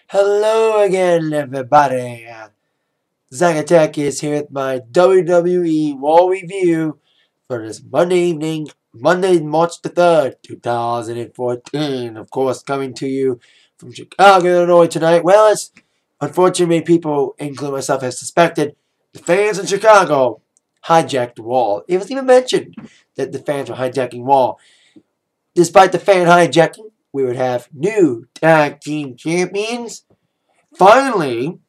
Hello again, everybody. Hijack is here with my WWE Raw review for this Monday evening, Monday, March the 3rd, 2014. Of course, coming to you from Chicago, Illinois tonight. Well, as unfortunately people, including myself, have suspected, the fans in Chicago hijacked Raw. It was even mentioned that the fans were hijacking Raw. Despite the fan hijacking, we would have new tag team champions. Finally, he's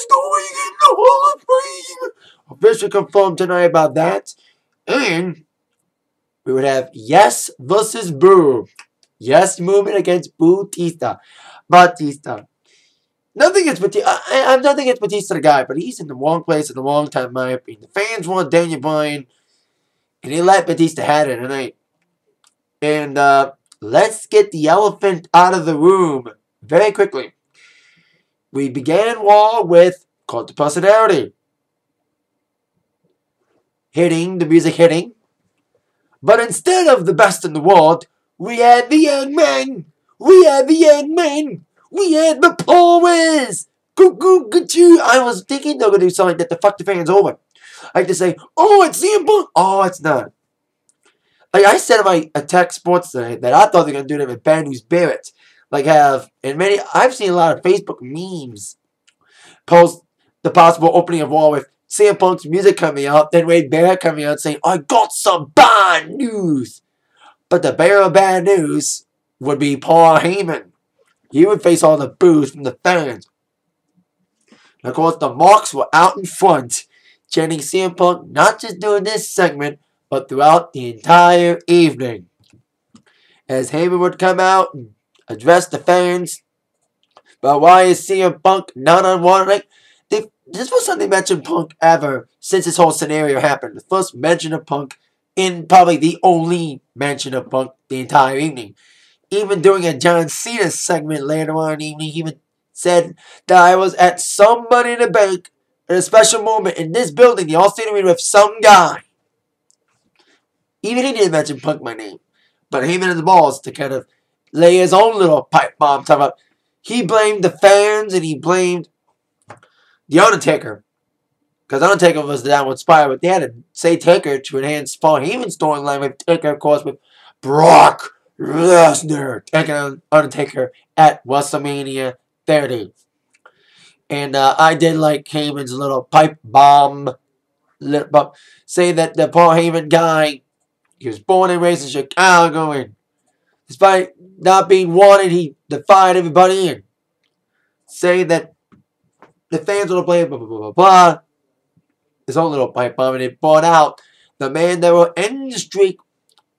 going in the Hall of Fame. Officially confirmed tonight about that. And we would have Yes versus Boo. Yes movement against Batista. Nothing against Batista. I have nothing against Batista, the guy, but he's in the wrong place at the wrong time, in my opinion. The fans want Daniel Bryan, and they let Batista have it tonight. And let's get the elephant out of the room very quickly. We began Raw with Cult of Personality. The music hitting. But instead of the best in the world, we had the young men. We had the Powers. I was thinking they were going to do something that the fuck the fans over. Like to say, oh, it's CM Punk. Oh, it's not. Like I said in my Attack Sports today that I thought they were going to do that with Bad News Barrett. I've seen a lot of Facebook memes post the possible opening of Raw with CM Punk's music coming out, then Wade Barrett coming out saying, I got some bad news. But the bearer of bad news would be Paul Heyman. He would face all the boos from the fans. And of course, the marks were out in front, chanting CM Punk not just during this segment, but throughout the entire evening. As Heyman would come out and address the fans, but why is CM Punk not on Raw tonight? This was something they mentioned Punk ever since this whole scenario happened. The first mention of Punk, and probably the only mention of Punk the entire evening. Even during a John Cena segment later on in the evening, he even said that I was at some Money in the Bank at a special moment in this building, the All-State Arena, with some guy. Even he didn't mention Punk by name. But Heyman had the balls to kind of lay his own little pipe bomb. Talking about he blamed the fans and he blamed The Undertaker. Because Undertaker was the downward spiral. But they had to say Taker to enhance Paul Heyman's storyline with Taker, of course, with Brock Lesnar taking on Undertaker at WrestleMania 30. And I did like Heyman's little pipe bomb. Saying that the Paul Heyman guy, he was born and raised in Chicago, and despite not being wanted, he defied everybody, and saying that the fans will play blah, blah, blah, blah, blah. His own little pipe bomb, and it brought out the man that will end the streak,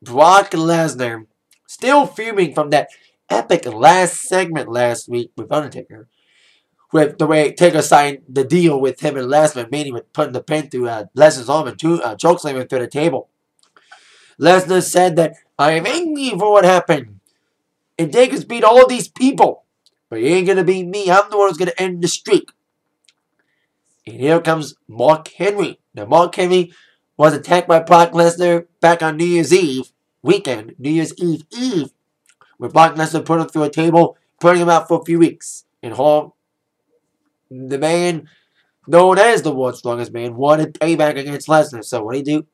Brock Lesnar, still fuming from that epic last segment last week with Undertaker. With the way Taker signed the deal with him and Lesnar, meaning with putting the pin through Lesnar's arm and chokeslam through the table. Lesnar said that, I am angry for what happened. And Taker's beat all these people. But he ain't going to beat me. I'm the one who's going to end the streak. And here comes Mark Henry. Now, Mark Henry was attacked by Brock Lesnar back on New Year's Eve weekend. New Year's Eve. Where Brock Lesnar put him through a table, putting him out for a few weeks. And the man, known as the world's strongest man, wanted payback against Lesnar. So what did he do?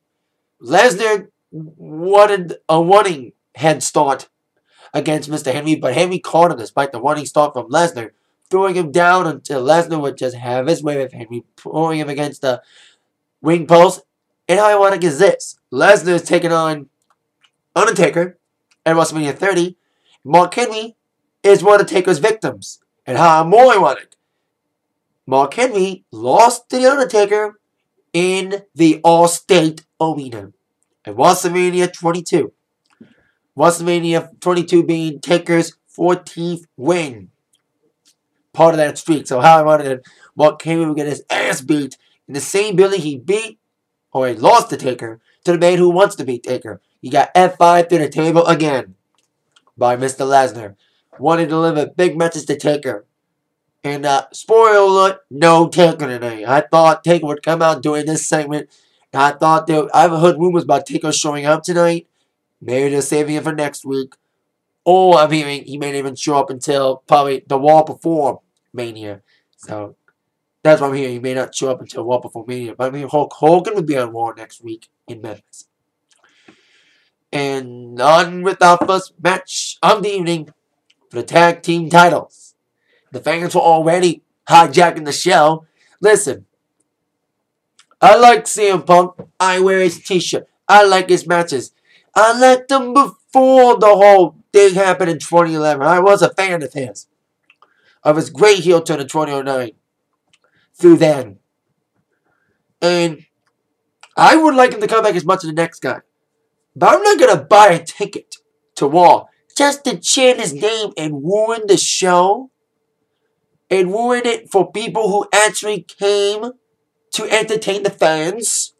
Lesnar wanted a running head start against Mr. Henry, but Henry caught him despite the running start from Lesnar, throwing him down until Lesnar would just have his way with Henry, throwing him against the ring post. And how ironic is this? Lesnar is taking on Undertaker at WrestleMania 30. Mark Henry is one of Taker's victims. And how more ironic, Mark Henry lost to the Undertaker in the All-State Arena at WrestleMania 22. WrestleMania 22 being Taker's 14th win. Part of that streak. So how ironic that Mark Henry would get his ass beat in the same building he beat, or he lost to Taker, to the man who wants to beat Taker. He got F5 through the table again by Mr. Lesnar. Wanting to deliver a big message to Taker. And spoiler alert, no Taker tonight. I thought Taker would come out during this segment. And I thought I've heard rumors about Taker showing up tonight. Maybe they're saving it for next week. Or I'm hearing he may not even show up until probably the Raw before Mania. So that's what I'm hearing. He may not show up until Raw before Mania. But I'm hearing Hulk Hogan will be on Raw next week in Memphis. And on with our first match of the evening for the tag team titles. The fans were already hijacking the show. Listen, I like CM Punk. I wear his t-shirt. I like his matches. I liked him before the whole thing happened in 2011. I was a fan of his. Of his great heel turn in 2009. Through then. And I would like him to come back as much as the next guy. But I'm not going to buy a ticket to Raw just to chant his name and ruin the show. And ruin it for people who actually came to entertain the fans.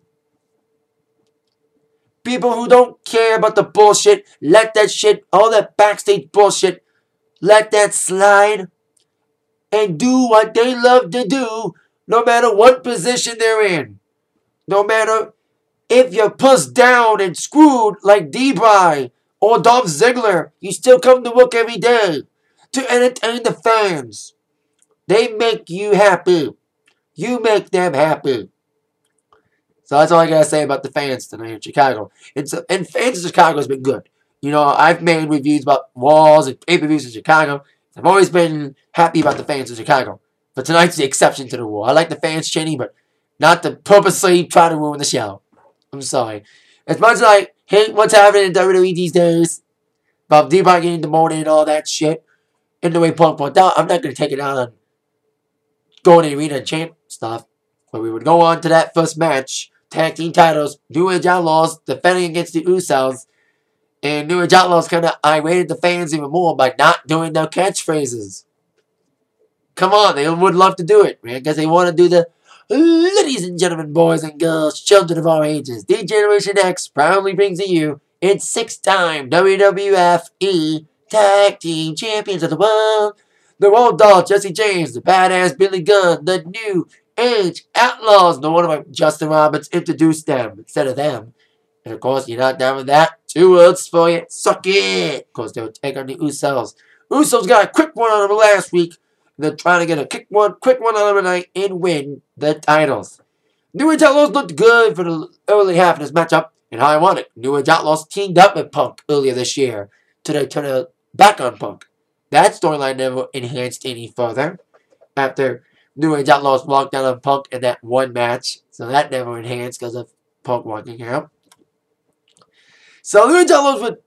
People who don't care about the bullshit, let that shit, all that backstage bullshit, let that slide. And do what they love to do, no matter what position they're in. No matter if you're pushed down and screwed like D-Bry or Dolph Ziggler, you still come to work every day to entertain the fans. They make you happy. You make them happy. So that's all I gotta say about the fans tonight in Chicago. And fans in Chicago has been good. You know, I've made reviews about walls and pay-per-views in Chicago. I've always been happy about the fans in Chicago. But tonight's the exception to the rule. I like the fans chanting, but not to purposely try to ruin the show. I'm sorry. As much as I hate what's happening in WWE these days, about D-Bry getting demoted and all that shit, and the way Punk pointed out, I'm not going to take it out on going to the arena and chant stuff. But we would go on to that first match. Tag team titles. New Age Outlaws defending against the Usos. And New Age Outlaws kind of irated the fans even more by not doing their catchphrases. Come on, they would love to do it, man, because they want to do the ladies and gentlemen, boys and girls, children of all ages. The Generation X proudly brings to you its 6-time WWF Tag Team Champions of the World. The Road Dogg, Jesse James, the Badass Billy Gunn, the New Age Outlaws. No wonder why Justin Roberts introduced them instead of them. And of course, you're not down with that. 2 words for you. Suck it. Of course, they would take on the Usos. Usos got a quick one on them last week. They're trying to get a quick one on them tonight and win the titles. New Age Outlaws looked good for the early half of this matchup, and how I want it. New Age Outlaws teamed up with Punk earlier this year to turn it back on Punk. That storyline never enhanced any further after New Age Outlaws walked down on Punk in that one match. So that never enhanced because of Punk walking out. So New Age Outlaws would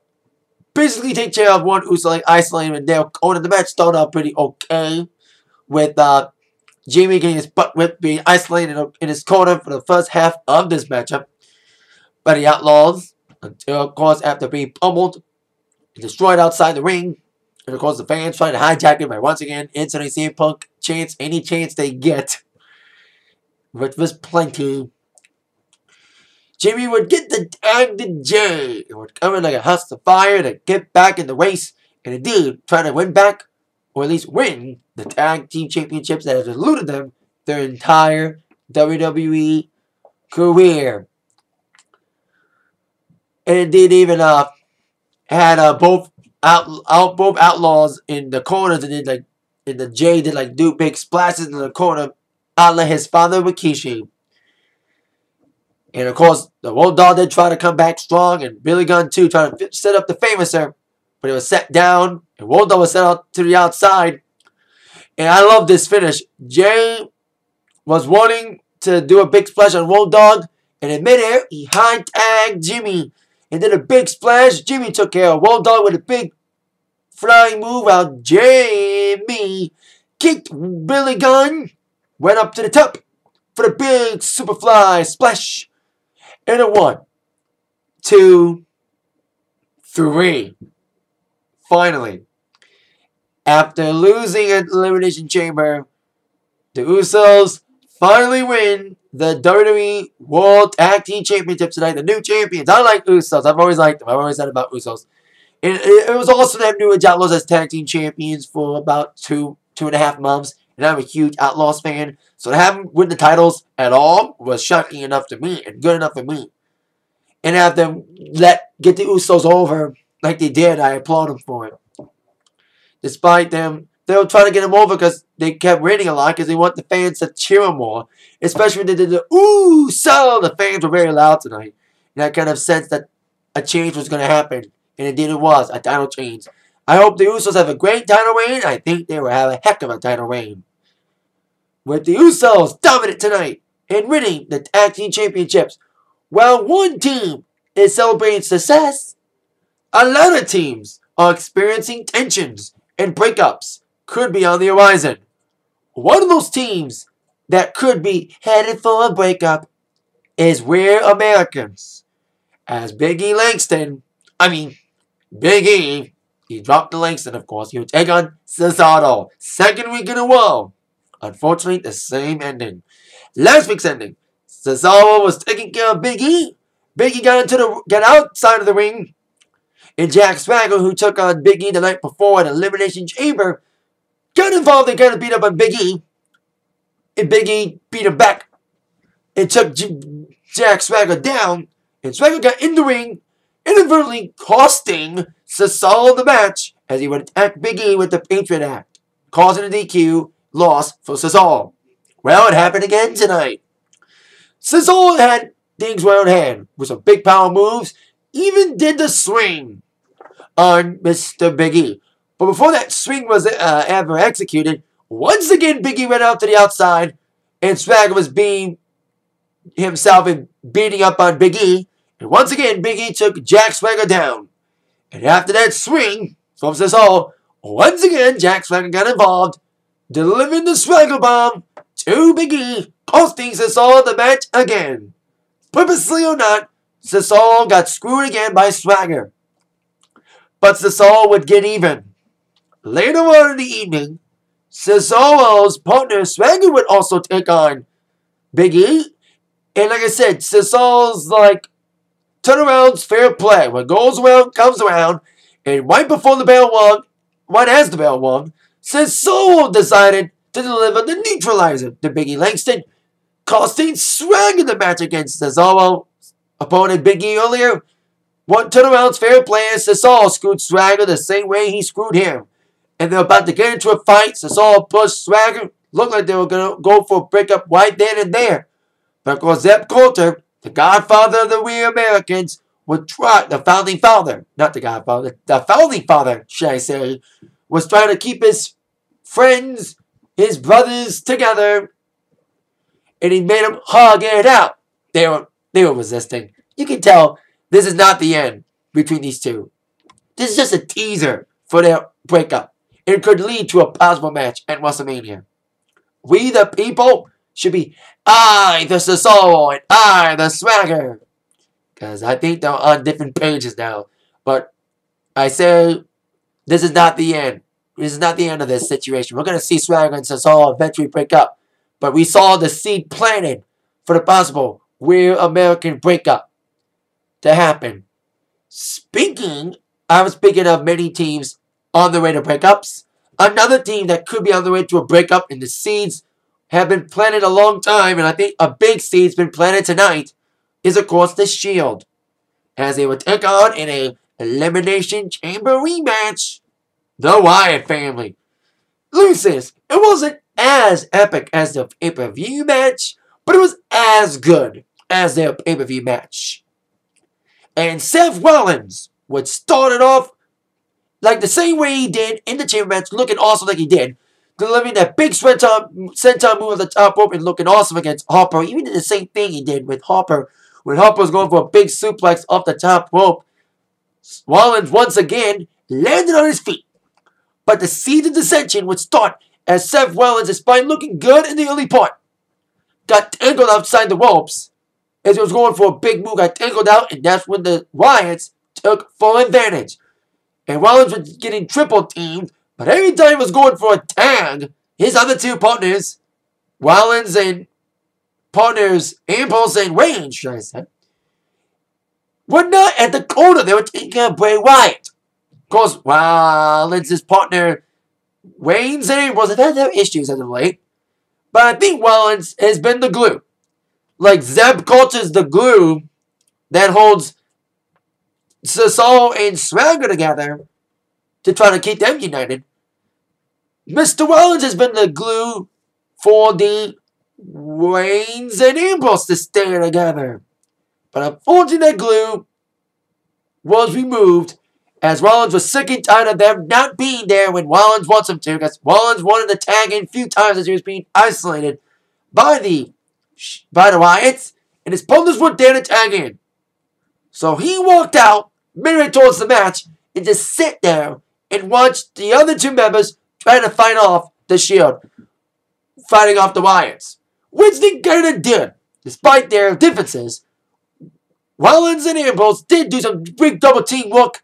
basically take care of one Uso, like isolating him, and they're owning the match. Started out pretty okay with Jamie getting his butt whipped, being isolated in his corner for the first half of this matchup by the Outlaws. Until, of course, after being pummeled and destroyed outside the ring. And, of course, the fans trying to hijack it by once again inserting CM Punk chance any chance they get. Which was plenty. Jimmy would get the tag to Jay. It would come in like a house of fire to get back in the race. And indeed, trying to win back, or at least win, the tag team championships that have eluded them their entire WWE career. And indeed, even had both Outlaws in the corners, and then the Jay did do big splashes in the corner, a la his father Rikishi. And of course, the Road Dogg did try to come back strong, and Billy Gunn too, trying to set up the Famouser, but it was set down, and Road Dogg was set out to the outside. And I love this finish. Jay was wanting to do a big splash on Road Dogg, and in midair, he high tagged Jimmy and did a big splash. Jimmy took care of Road Dogg with a big flying move out. Jimmy kicked Billy Gunn, went up to the top for the big Superfly splash. And a 1, 2, 3. Finally, after losing at Elimination Chamber, the Usos finally win the WWE World Tag Team Championship tonight. The new champions. I like Usos. I've always liked them. I've always said about Usos. And it was awesome to have New Age Outlaws as tag team champions for about 2.5 months. And I'm a huge Outlaws fan. So to have them win the titles at all was shocking enough to me and good enough for me. And have them get the Usos over like they did, I applaud them for it. Despite them, they were trying to get him over because they kept winning a lot because they want the fans to cheer him more. Especially when they did the ooh so. The fans were very loud tonight. And I kind of sensed that a change was going to happen. And indeed it was, a title change. I hope the Usos have a great title reign. I think they will have a heck of a title reign. With the Usos dominant tonight and winning the Tag Team Championships. While one team is celebrating success, a lot of teams are experiencing tensions and breakups could be on the horizon. One of those teams that could be headed for a breakup is We're Americans. As Big E, he dropped the Langston, of course. He would take on Cesaro. Second week in a row. Unfortunately, the same ending. Last week's ending, Cesaro was taking care of Big E. Big E got outside of the ring. And Jack Swagger, who took on Big E the night before at Elimination Chamber, got involved and kind of beat up on Big E. And Big E beat him back. And took Jack Swagger down. And Swagger got in the ring, inadvertently costing Cesaro the match as he would attack Big E with the Patriot Act, causing a DQ loss for Cesaro. Well, it happened again tonight. Cesaro had things well in hand with some big power moves, even did the swing on Mr. Big E. But before that swing was ever executed, once again Big E went out to the outside, and Swagger was being himself and beating up on Big E. And once again, Big E took Jack Swagger down. And after that swing from Cesaro, once again Jack Swagger got involved, delivering the Swagger Bomb to Big E, costing Cesaro the match again. Purposely or not, Cesaro got screwed again by Swagger. But Cesaro would get even. Later on in the evening, Cesaro's partner Swagger would also take on Big E. And like I said, Cesaro's turnaround's fair play. What goes around comes around. And right before the bell rung, right as the bell rung, Cesaro decided to deliver the neutralizer to Big E Langston, costing Swagger the match against Cesaro. Opponent Big E earlier. One turnaround's fair play, and Cesaro screwed Swagger the same way he screwed him. And they're about to get into a fight. Cesaro pushed Swagger. Looked like they were going to go for a breakup right then and there. But of course, Zeb Coulter, the godfather of the We Americans, would try, the founding father, not the godfather, the founding father, should I say, was trying to keep his friends, his brothers together, and he made them hug it out. They were resisting. You can tell this is not the end between these two. This is just a teaser for their breakup. It could lead to a possible match at WrestleMania. We the people should be I the Cesaro and I the Swagger. Because I think they're on different pages now. But I say this is not the end. This is not the end of this situation. We're going to see Swagger and Cesaro eventually break up. But we saw the seed planted for the possible We're American breakup to happen. I was speaking of many teams on the way to breakups. Another team that could be on the way to a breakup, and the seeds have been planted a long time, and I think a big seed's been planted tonight, is of course the Shield. As they would take on in a Elimination Chamber rematch, the Wyatt family. Loses. It wasn't as epic as the pay-per-view match, but it was as good as their pay-per-view match. And Seth Rollins would start it off like the same way he did in the chamber match, looking awesome like he did, delivering that big senton move at the top rope and looking awesome against Harper. He even did the same thing he did with Harper when Harper was going for a big suplex off the top rope. Rollins once again landed on his feet. But the seed of dissension would start as Seth Rollins, despite looking good in the early part, got tangled outside the ropes. As he was going for a big move, got tangled out, and that's when the Wyatts took full advantage. And Rollins was getting triple teamed, but every time he was going for a tag, his other two partners, Rollins and partners Ambrose and Reigns, should I say, were not at the corner. They were taking care of Bray Wyatt. Of course, Rollins' partner Reigns and Ambrose have had their issues as of late, but I think Rollins has been the glue. Like Zeb Coulter's the glue that holds Cesaro and Swagger together to try to keep them united. Mr. Rollins has been the glue for the Reigns and Ambrose to stay together. But unfortunately, that glue was removed as Rollins was sick and tired of them not being there when Rollins wants them to, because Rollins wanted to tag in a few times as he was being isolated by the Wyatts, and his partners weren't there to tag in. So he walked out midway towards the match and just sit there and watch the other two members trying to fight off the Shield, fighting off the Wyatts, which they kind of did. Despite their differences, Rollins and Ambrose did do some big double team work,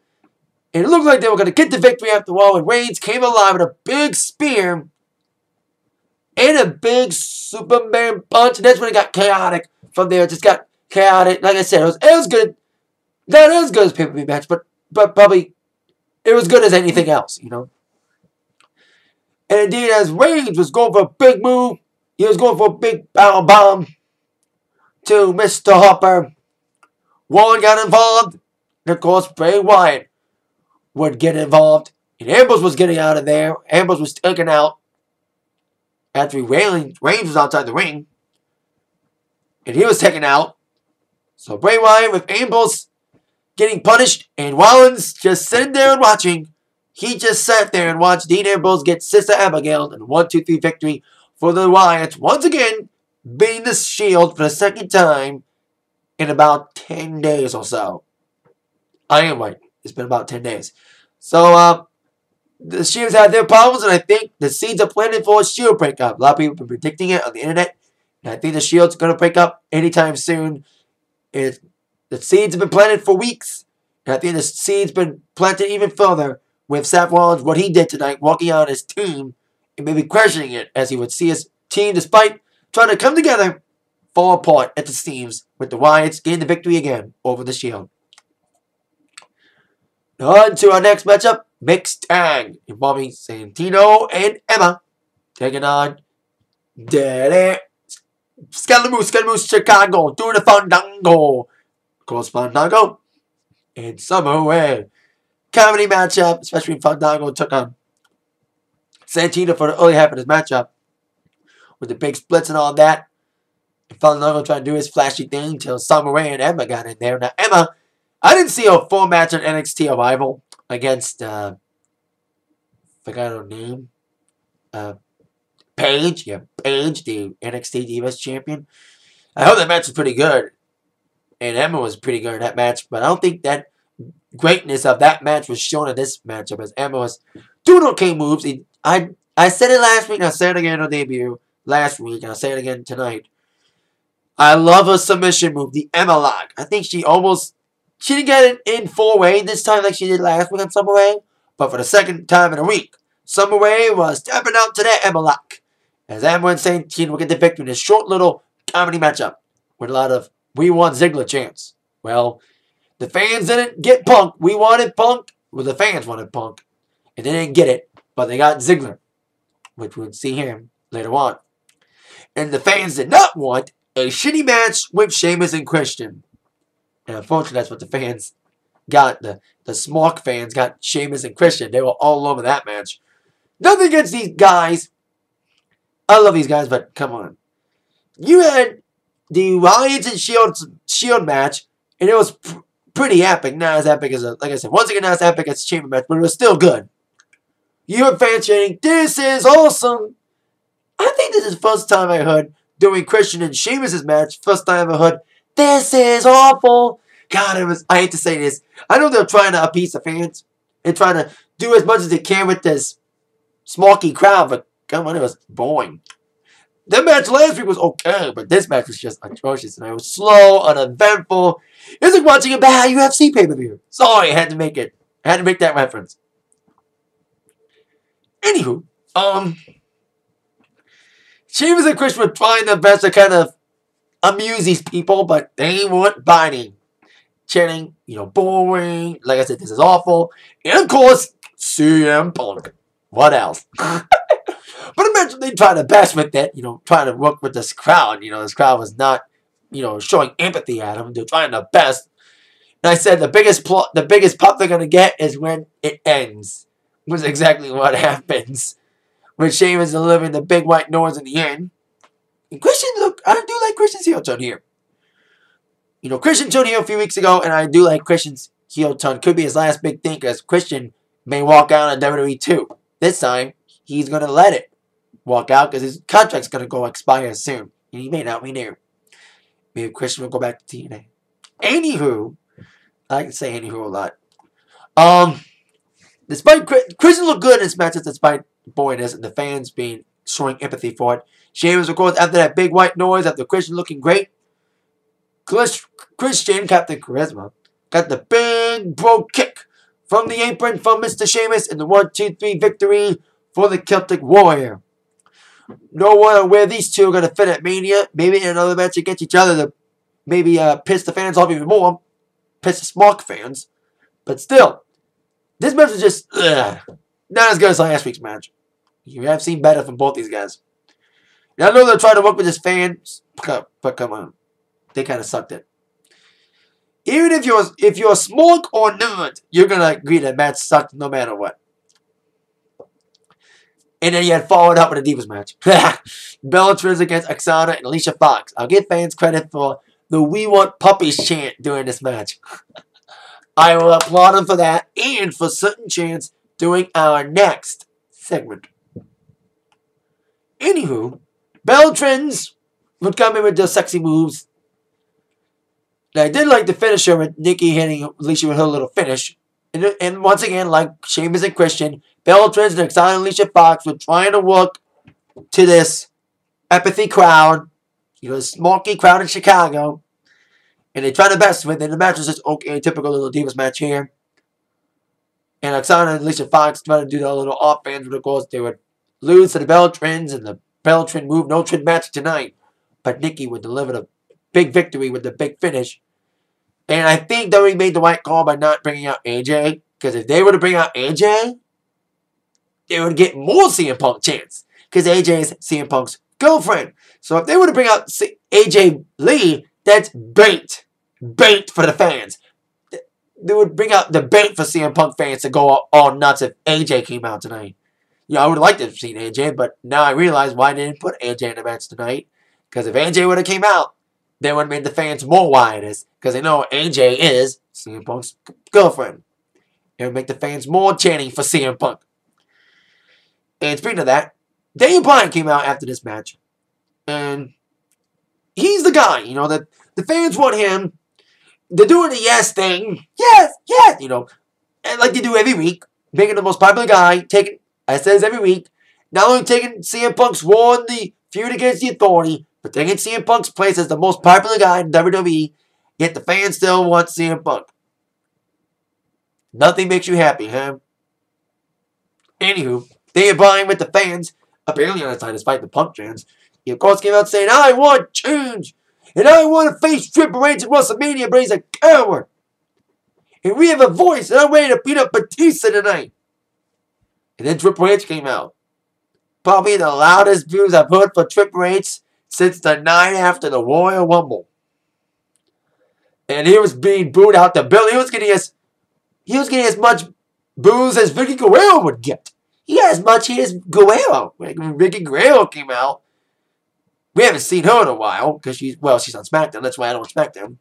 and it looked like they were going to get the victory after all, and Reigns came alive with a big spear and a big Superman punch, and that's when it got chaotic from there. It just got chaotic. Like I said, it was good. Not as good as pay-per-view match, but probably it was good as anything else, you know. And indeed, as Reigns was going for a big move, he was going for a big power bomb to Mr. Hopper. Warren got involved, and of course, Bray Wyatt would get involved. And Ambrose was getting out of there. Ambrose was taken out after Reigns was outside the ring. And he was taken out. So Bray Wyatt with Ambrose getting punished, and Rollins just sitting there and watching. He just sat there and watched Dean Ambrose get Sister Abigail in a 1-2-3 victory for the Wyatts. Once again, beating the Shield for the second time in about 10 days or so. I am right. It's been about 10 days. So, the Shield's had their problems, and I think the seeds are planted for a Shield breakup. A lot of people have been predicting it on the internet, and I think the Shield's going to break up anytime soon. The seeds have been planted for weeks, and I think the seeds been planted even further with Seth Rollins, what he did tonight, walking out his team and maybe questioning it as he would see his team, despite trying to come together, fall apart at the seams with the Wyatts getting the victory again over the Shield. On to our next matchup, mixed tag, involving Santino and Emma taking on Daddy Scaramouche, Chicago, doing the Fandango. Of course, Fandango and Summer Rae. Comedy matchup, especially when Fandango took on Santino for the early half of this matchup with the big splits and all that. And Fandango trying to do his flashy thing until Summer Rae and Emma got in there. Now, Emma, I didn't see a full match on NXT Arrival against, forgot her name, Paige. Yeah, Paige, the NXT Divas champion. I hope that match was pretty good. And Emma was pretty good in that match. But I don't think that greatness of that match was shown in this matchup, as Emma was doing okay moves. I said it last week, and I'll say it again on debut last week, and I'll say it again tonight. I love her submission move, the Emma lock. I think she didn't get it in full way this time like she did last week on Summer Rae, but for the second time in a week, Summer Rae was stepping out to that Emma lock, as Emma and Santino will get the victory in this short little comedy matchup with a lot of "We want Ziggler" chants. Well, the fans didn't get Punk. We wanted Punk. Well, the fans wanted Punk, and they didn't get it, but they got Ziggler, which we'll see him later on. And the fans did not want a shitty match with Sheamus and Christian. And unfortunately, that's what the fans got. The Smark fans got Sheamus and Christian. They were all over that match. Nothing against these guys. I love these guys, but come on. You had the Wyatts and Shield match, and it was pretty epic. Not as epic as, like I said, once again, not as epic as Chamber match, but it was still good. You heard fans chanting, "This is awesome." I think this is the first time I heard, during Christian and Sheamus' match, first time I ever heard, "This is awful." God, I hate to say this. I know they're trying to appease the fans and trying to do as much as they can with this smarky crowd, but come on, it was boring. The match last week was okay, but this match was just atrocious, and it was slow, uneventful. It was like watching a bad UFC pay-per-view. Sorry, I had to make it. I had to make that reference. Anywho, Sheamus and Christian were trying their best to kind of amuse these people, but they weren't biting. Chanting, boring. Like I said, this is awful. And of course, CM Punk. What else? But imagine they tried their best with it, trying to work with this crowd. This crowd was not, showing empathy at them. They're trying their best. And I said the biggest pop they're going to get is when it ends. Which is exactly what happens. with Sheamus delivering the big white noise in the end. And Christian, look, I do like Christian's heel turn here. You know, Christian turned heel a few weeks ago, and I do like Christian's heel turn. Could be his last big thing, because Christian may walk out on WWE too. This time, he's going to let it walk out, because his contract's going to go expire soon. And he may not be there. Maybe Christian will go back to TNA. Anywho, I like to say anywho a lot. Despite Christian looked good in his matches, despite boringness and the fans showing empathy for it. Sheamus, of course, after that big white noise, after Christian looking great, Christian got the charisma, got the big bro kick from the apron from Mr. Sheamus, and the 1-2-3 victory for the Celtic Warrior. No one where these two are going to fit at Mania. Maybe in another match against each other to maybe piss the fans off even more. Piss the smart fans. But still, this match is just not as good as last week's match. You have seen better from both these guys. Now, I know they're trying to work with his fans, but come on. They kind of sucked it. Even if you're smart or nerd, you're going to agree that match sucked no matter what. And then you had followed up with a Divas match. Bellatrix against Oksana and Alicia Fox. I'll give fans credit for the "We Want Puppies" chant during this match. I will applaud them for that and for certain chants during our next segment. Anywho, Bellatrix would come in with the sexy moves. And I did like the finisher with Nikki hitting Alicia with her little finish. And once again, like Sheamus and Christian, Bellatrix and Oksana and Alicia Fox were trying to work to this apathy crowd. You know, the smoky crowd in Chicago. And they tried their best with it. The match was just okay, typical little Divas match here. And Oksana and Alicia Fox tried to do their little offense, but of course they would lose to the Bellatrix, and the Bellatrix move no trade match tonight. But Nikki would deliver the big victory with the big finish. And I think that we made the right call by not bringing out AJ. Because if they were to bring out AJ, they would get more CM Punk chance. Because AJ is CM Punk's girlfriend. So if they were to bring out AJ Lee, that's bait. Bait for the fans. They would bring out the bait for CM Punk fans to go all nuts if AJ came out tonight. You know, I would have liked to have seen AJ, but now I realize why they didn't put AJ in the match tonight. Because if AJ would have came out, they would have made the fans more riotous. Because they know AJ is CM Punk's girlfriend. It would make the fans more chanting for CM Punk. And speaking of that, Daniel Bryan came out after this match. And he's the guy, you know, that the fans want him. They're doing the yes thing. Yes, yes, you know. And like they do every week. Making the most popular guy. Taking, I said this every week. Not only taking CM Punk's won the feud against the Authority, but taking CM Punk's place as the most popular guy in WWE. Yet the fans still want CM Punk. Nothing makes you happy, huh? Anywho, they are buying with the fans. Apparently on his side, despite the Punk fans. He of course came out saying, I want change. And I want to face Triple H at WrestleMania, but he's a coward. And we have a voice, and I'm ready to beat up Batista tonight. And then Triple H came out. Probably the loudest views I've heard for Triple H since the night after the Royal Rumble. And he was being booed out the building. He was getting as much boos as Vicky Guerrero would get. He got as much heat as Guerrero. When Vicky Guerrero came out, we haven't seen her in a while because she's on SmackDown. That's why I don't watch SmackDown.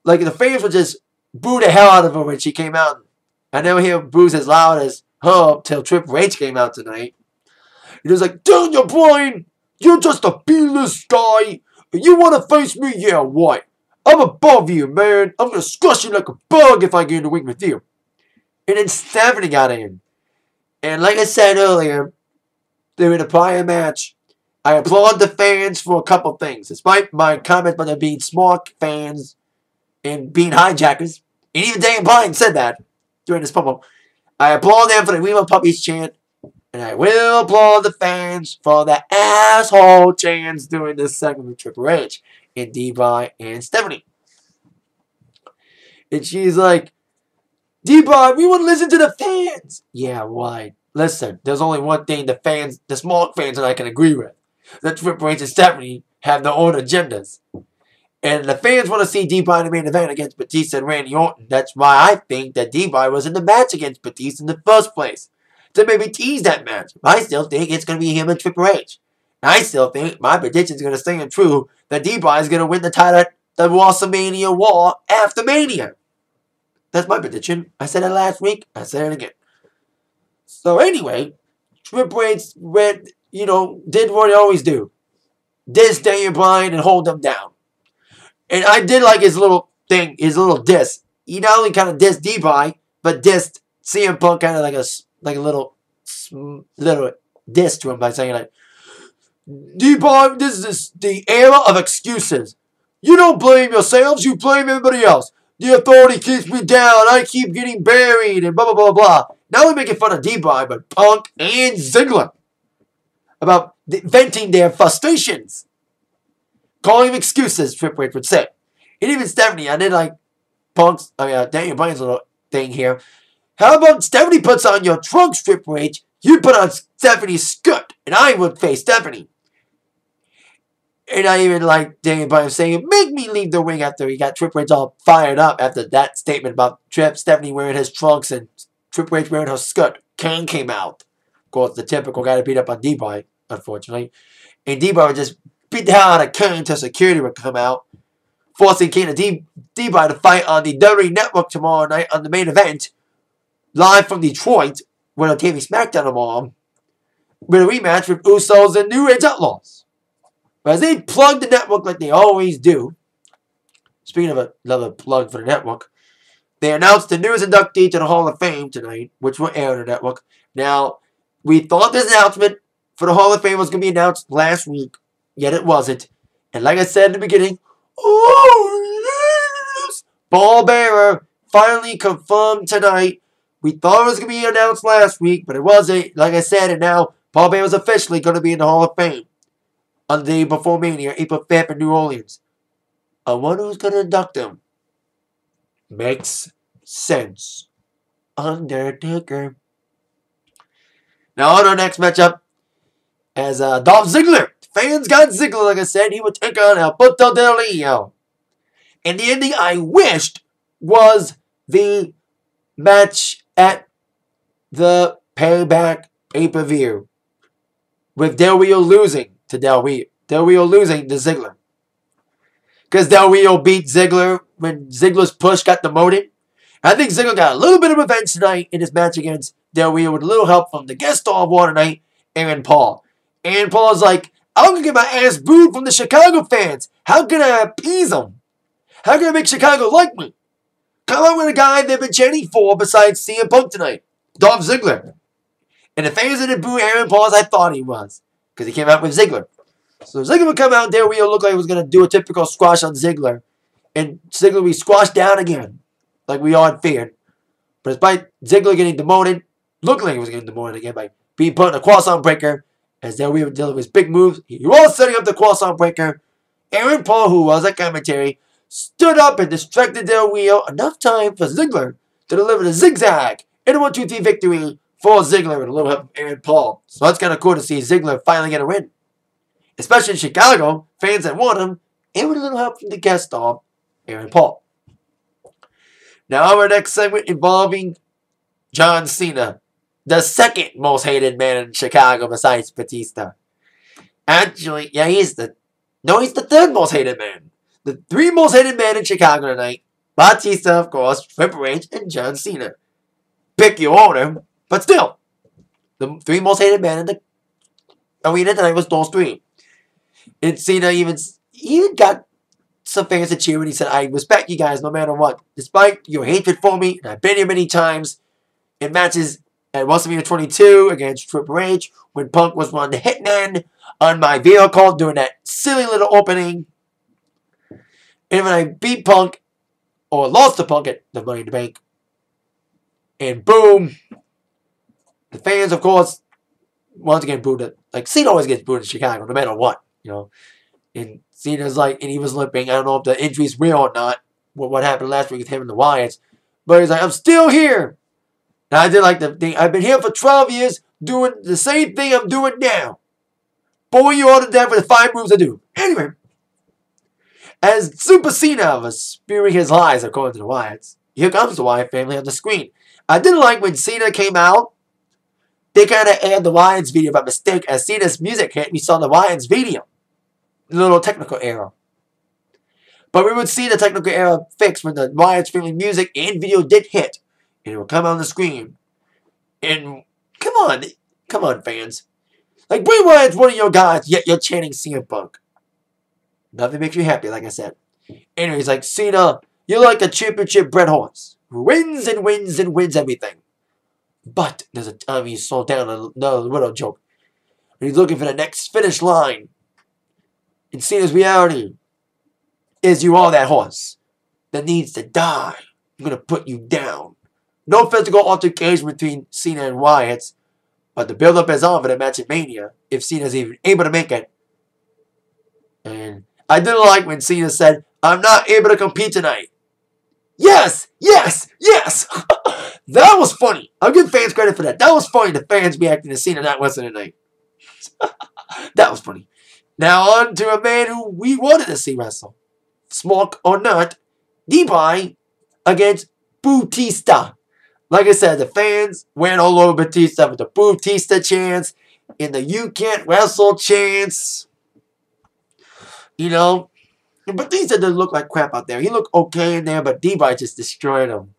Like the fans would just boo the hell out of her when she came out. I never hear boos as loud as her till Triple H came out tonight. It was like, Daniel Bryan, you're just a B-list guy. You want to face me? Yeah, what? I'm above you, man. I'm going to squash you like a bug if I get in the ring with you. And then Stephanie got in. And like I said earlier, during the prior match, I applaud the fans for a couple things. Despite my comments about them being smart fans and being hijackers. And even Daniel Bryan said that during this promo. I applaud them for the We Want Puppies chant. And I will applaud the fans for the asshole chants during this segment with Triple H and D-Bry and Stephanie. And she's like, D-Bry, we want to listen to the fans. Yeah, right. Listen, there's only one thing the small fans and I can agree with. That Triple H and Stephanie have their own agendas. And the fans want to see D-Bry in the main event against Batista and Randy Orton. That's why I think that D-Bry was in the match against Batista in the first place. to maybe tease that match. I still think it's going to be him and Triple H. And I still think my prediction is going to stand true that D-Bry is going to win the title at the WrestleMania Raw after Mania. That's my prediction. I said it last week. I said it again. So anyway, Triple H went, did what he always do. Diss Daniel Bryan and hold them down. And I did like his little thing, his little diss. He not only kind of dissed D-Bry, but dissed CM Punk kind of like a little diss to him by saying like, D-Bry, this is the era of excuses. You don't blame yourselves, you blame everybody else. The authority keeps me down, I keep getting buried, and blah, blah, blah, blah. Now we're making fun of D-Bry, but Punk and Ziggler about venting their frustrations. Calling him excuses, Triple H would say. And even Stephanie, I did like Daniel Bryan's little thing here. How about Stephanie puts on your trunks, Triple H? You put on Stephanie's skirt, and I would face Stephanie. And I even like Daniel Bryan saying, make me leave the ring after he got Triple H all fired up after that statement about Stephanie wearing his trunks and Triple H wearing her skirt. Kane came out. Of course, the typical guy to beat up on D-Bry, unfortunately. And D-Bry would just beat the hell out of Kane until security would come out, forcing Kane and D-Bry to fight on the WWE Network tomorrow night on the main event, live from Detroit, with a TV SmackDown tomorrow, with a rematch with Usos and New Age Outlaws. But as they plug the network like they always do, speaking of another plug for the network, they announced the newest inductee to the Hall of Fame tonight, which will air on the network. Now, we thought this announcement for the Hall of Fame was going to be announced last week, yet it wasn't. And like I said in the beginning, Paul Bearer finally confirmed tonight. We thought it was going to be announced last week, but it wasn't. Like I said, and now Paul Bearer is officially going to be in the Hall of Fame on the day before Mania, April 5th in New Orleans. I wonder who's going to induct him. Makes sense. Undertaker. Now on our next matchup, as Dolph Ziggler. Fans got Ziggler, like I said. He would take on Alberto Del Rio. And the ending I wished was the match at the Payback pay-per-view, with Del Rio losing to Del Rio losing to Ziggler. Because Del Rio beat Ziggler when Ziggler's push got demoted. I think Ziggler got a little bit of revenge tonight in his match against Del Rio with a little help from the guest star of War tonight, Aaron Paul. Aaron Paul is like, I'm going to get my ass booed from the Chicago fans. How can I appease them? How can I make Chicago like me? Come on with a guy they've been chanting for besides CM Punk tonight, Dolph Ziggler. And the fans didn't boo Aaron Paul as I thought he was, because he came out with Ziggler. So Ziggler would come out there, Rio looked like he was going to do a typical squash on Ziggler. And Ziggler would be squashed down again, like we all had feared. But despite Ziggler getting demoted, looked like he was getting demoted again by being put in a cross-arm breaker, as Del Rio did his big moves. He was setting up the cross-arm breaker. Aaron Paul, who was at commentary, stood up and distracted Del Rio enough time for Ziggler to deliver the zigzag and a 1-2-3 victory for Ziggler with a little help from Aaron Paul. So that's kind of cool to see Ziggler finally get a win. Especially in Chicago, fans that want him, and with a little help from the guest star, Aaron Paul. Now our next segment involving John Cena, the second most hated man in Chicago besides Batista. Actually, yeah, he's the third most hated man. The three most hated men in Chicago tonight, Batista, of course, Triple H, and John Cena. Pick your order, but still, the three most hated men in the arena tonight was those three. And Cena even got some fans to cheer when he said, I respect you guys no matter what. Despite your hatred for me, and I've been here many times in matches at WrestleMania 22 against Triple H, when Punk was one of the hitmen on my vehicle during that silly little opening. And when I beat Punk, or lost to Punk at the Money in the Bank, and boom, the fans, of course, once again booed it. Like, Cena always gets booed in Chicago, no matter what, you know. And Cena's like, and he was limping. I don't know if the injury's real or not, what happened last week with him and the Wyatts. But he's like, I'm still here. And I did like the thing. I've been here for 12 years doing the same thing I'm doing now. Boring you all to death with the 5 moves I do. Anyway, as Super Cena was spewing his lies, according to the Wyatts, here comes the Wyatt family on the screen. I didn't like when Cena came out they kind of aired the Lions video by mistake. As Cena's music hit, we saw the Lions video. Little technical error. But we would see the technical error fixed when the Lions family music and video did hit. And it would come on the screen. And come on, fans. Like, Bray Wyatt's one of your guys, yet you're chanting CM Punk. Nothing makes you happy, like I said. Anyways, like, Cena, you're like a championship bred horse who wins and wins and wins everything. But there's a time you slow down, another little joke. And he's looking for the next finish line. And Cena's reality is you are that horse that needs to die. I'm going to put you down. No physical altercation between Cena and Wyatt, but the build-up is on for the match at Mania, if Cena's even able to make it. And I didn't like when Cena said, I'm not able to compete tonight. Yes! Yes! Yes! That was funny. I'll give fans credit for that. That was funny, the fans reacting to Cena not wrestling tonight. That was funny. Now on to a man who we wanted to see wrestle. Smoke or not, D-Boy against Bautista. Like I said, the fans went all over Batista with the Bautista chants and the you can't wrestle chants. You know, and Batista didn't look like crap out there. He looked okay in there, but D-Boy just destroyed him.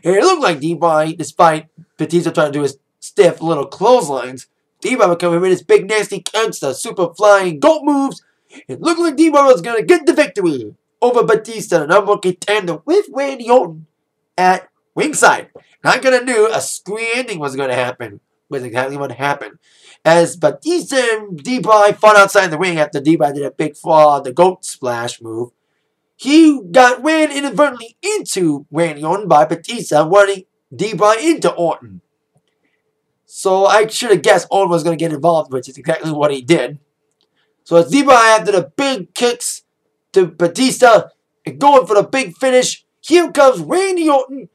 And it looked like D-Boy, despite Batista trying to do his stiff little clotheslines, D-Boy would come in with his big nasty gangster, super flying goat moves. It looked like D-Boy was going to get the victory over Batista, the number one contender with Randy Orton at ringside. And I kind of knew a screen ending was going to happen. Was exactly what happened. As Batista and D-Boy fought outside the ring after D-Boy did a big fall, the goat splash move. He ran inadvertently into Randy Orton by Batista, running D-Boy into Orton. So I should have guessed Orton was going to get involved, which is exactly what he did. So as D-Boy after the big kicks to Batista and going for the big finish, here comes Randy Orton,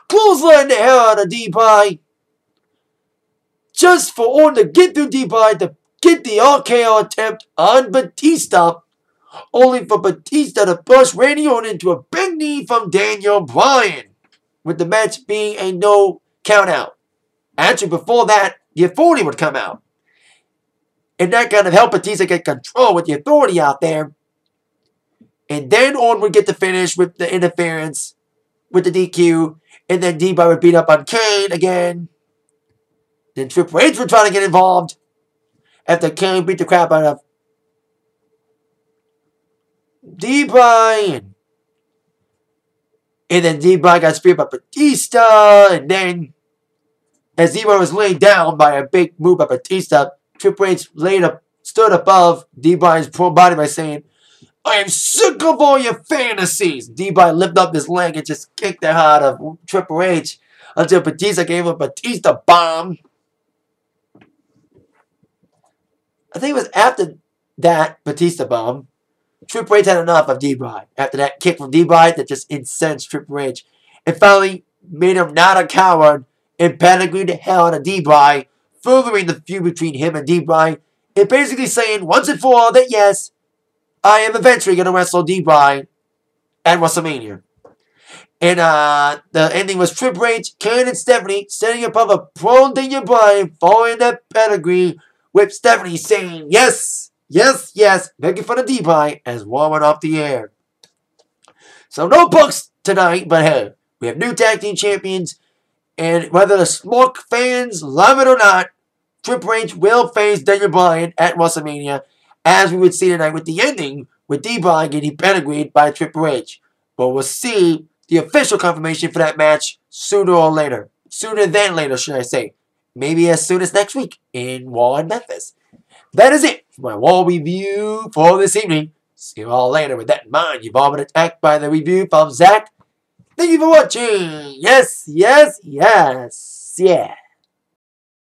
clothesline the hell out of D-Boy, just for Orton to get through D-Boy to get the RKO attempt on Batista, only for Batista to push Randy Orton into a big knee from Daniel Bryan, with the match being a no count out. Actually, before that, the Authority would come out. And that kind of helped Batista get control with the Authority out there. And then Orton would get the finish with the interference, with the DQ. And then D-Boy would beat up on Kane again. Then Triple H would try to get involved after Kane beat the crap out of D-Boy. And then D-Boy got speared by Batista. And then, as D-Boy was laid down by a big move by Batista, Triple H stood above D-Boy's poor body by saying, I am sick of all your fantasies. D-Boy lifted up his leg and just kicked the heart of Triple H until Batista gave him a Batista bomb. I think it was after that Batista bomb, Triple H had enough of D-Boy. After that kick from D-Boy that just incensed Triple H. And finally made him not a coward and pedigreed the hell out of D-Boy, furthering the feud between him and D-Boy, and basically saying once and for all that yes, I am eventually going to wrestle D-Boy at WrestleMania. And the ending was Triple H, Kane, and Stephanie standing above a prone Daniel Bryan, following that pedigree, with Stephanie saying yes, yes, yes, begging for the D-Boy as War went off the air. So no books tonight, but hey, we have new tag team champions, and whether the Smoke fans love it or not, Triple H will face Daniel Bryan at WrestleMania, as we would see tonight with the ending, with D-Boy getting pedigreed by Triple H. But we'll see the official confirmation for that match sooner or later. Sooner than later, should I say. Maybe as soon as next week in Raw in Memphis. That is it for my Raw review for this evening. See you all later. With that in mind, you've all been attacked by the review from Zach. Thank you for watching. Yes, yes, yes, yes.